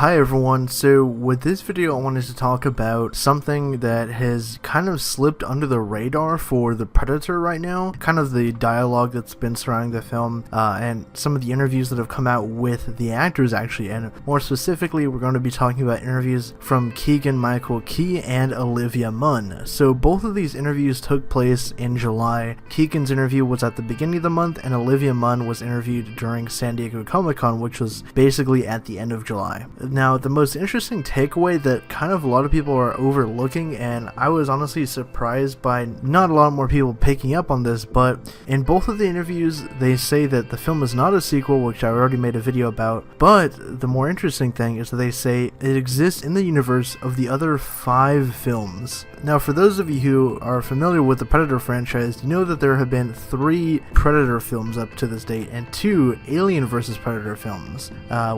Hi everyone, so with this video I wanted to talk about something that has kind of slipped under the radar for The Predator right now, kind of the dialogue that's been surrounding the film, and some of the interviews that have come out with the actors actually, and more specifically we're going to be talking about interviews from Keegan-Michael Key and Olivia Munn. So both of these interviews took place in July. Keegan's interview was at the beginning of the month, and Olivia Munn was interviewed during San Diego Comic-Con, which was basically at the end of July. Now, the most interesting takeaway that kind of a lot of people are overlooking, and I was honestly surprised by not a lot more people picking up on this, but in both of the interviews they say that the film is not a sequel, which I already made a video about, but the more interesting thing is that they say it exists in the universe of the other 5 films. Now, for those of you who are familiar with the Predator franchise, you know that there have been 3 Predator films up to this date and 2 Alien vs. Predator films,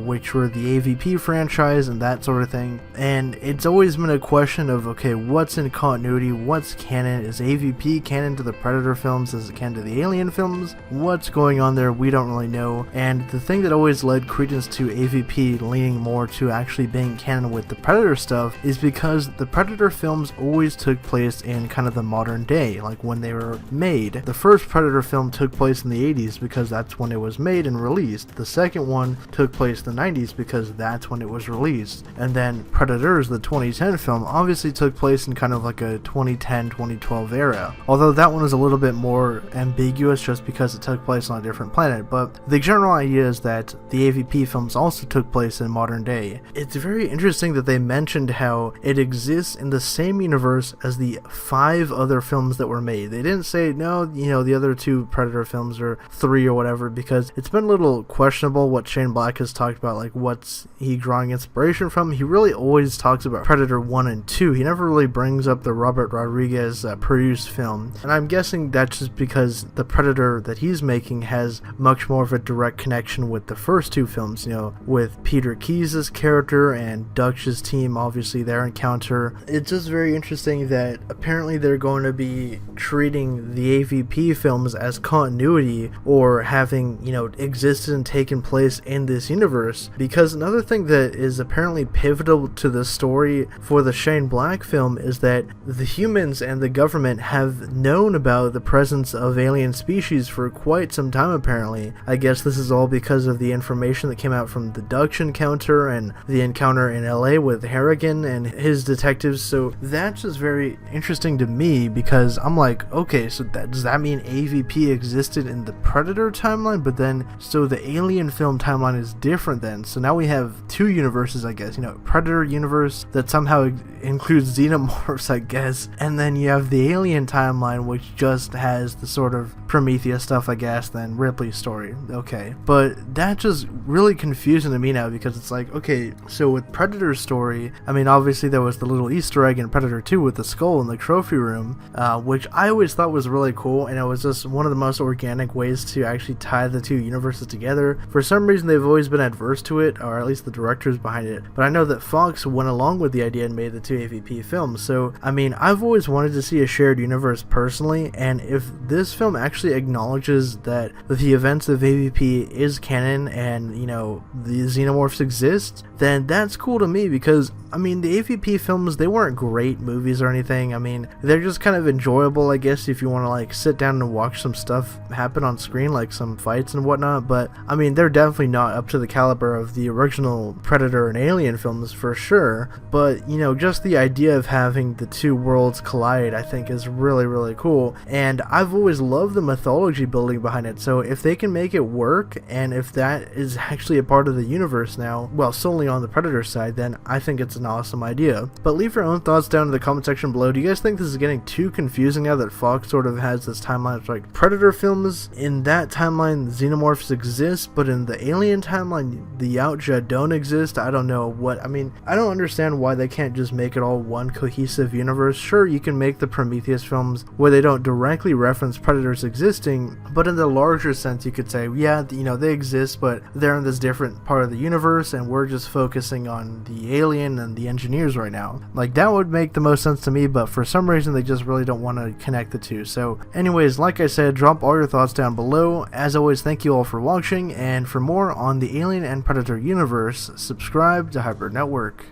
which were the AVP franchise and that sort of thing. And it's always been a question of, okay, what's in continuity, what's canon? Is AVP canon to the Predator films? Is it canon to the Alien films? What's going on there? We don't really know. And the thing that always led credence to AVP leaning more to actually being canon with the Predator stuff is because the Predator films always took place in kind of the modern day, like when they were made. The first Predator film took place in the 80s because that's when it was made and released. The second one took place in the 90s because that's when it was released. And then Predators, the 2010 film, obviously took place in kind of like a 2010-2012 era. Although that one is a little bit more ambiguous just because it took place on a different planet. But the general idea is that the AVP films also took place in modern day. It's very interesting that they mentioned how it exists in the same universe as the 5 other films that were made. They didn't say, no, you know, the other 2 Predator films or 3 or whatever, because it's been a little questionable what Shane Black has talked about, like what's he drawing inspiration from. He really always talks about Predator 1 and 2. He never really brings up the Robert Rodriguez produced film, and I'm guessing that's just because the Predator that he's making has much more of a direct connection with the first 2 films, you know, with Peter Keyes' character and Dutch's team, obviously their encounter. It's just very interesting that apparently they're going to be treating the AVP films as continuity or having, you know, existed and taken place in this universe. Because another thing that is apparently pivotal to the story for the Shane Black film is that the humans and the government have known about the presence of alien species for quite some time apparently. I guess this is all because of the information that came out from the Dutch encounter and the encounter in LA with Harrigan and his detectives. So that's just very interesting to me because I'm like, okay, so does that mean AVP existed in the Predator timeline, but then so the Alien film timeline is different then? So now we have 2 universes, I guess, you know, Predator universe that somehow includes xenomorphs, I guess, and then you have the Alien timeline which just has the sort of Prometheus stuff, I guess, then Ripley's story. Okay, but that's just really confusing to me now because it's like, okay, so with Predator's story, I mean, obviously there was the little Easter egg in Predator 2 with the skull in the trophy room, which I always thought was really cool, and it was just one of the most organic ways to actually tie the 2 universes together. For some reason they've always been adverse to it, or at least the directors behind it, but I know that Fox went along with the idea and made the 2 AVP films. So I mean, I've always wanted to see a shared universe personally, and if this film actually acknowledges that the events of AVP is canon and, you know, the xenomorphs exist, then that's cool to me because, I mean, the AVP films, they weren't great movies or anything. I mean, they're just kind of enjoyable, I guess, if you want to like sit down and watch some stuff happen on screen, like some fights and whatnot, but I mean, they're definitely not up to the caliber of the original Predator and Alien films for sure. But, you know, just the idea of having the 2 worlds collide, I think is really, really cool, and I've always loved the mythology building behind it. So if they can make it work, and if that is actually a part of the universe now, well, solely on the Predator side, then I think it's an awesome idea. But leave your own thoughts down in the comment section below. Do you guys think this is getting too confusing now that Fox sort of has this timeline of like Predator films? In that timeline, xenomorphs exist, but in the Alien timeline, the Yautja don't exist. I don't know what, I mean, I don't understand why they can't just make it all one cohesive universe. Sure, you can make the Prometheus films where they don't directly reference Predators existing, but in the larger sense, you could say, yeah, you know, they exist, but they're in this different part of the universe, and we're just focusing on the alien and the engineers right now. Like, that would make the most sense sense to me, but for some reason they just really don't want to connect the two. So anyways, like I said, drop all your thoughts down below. As always, thank you all for watching, and for more on the Alien and Predator universe, subscribe to Hybrid Network.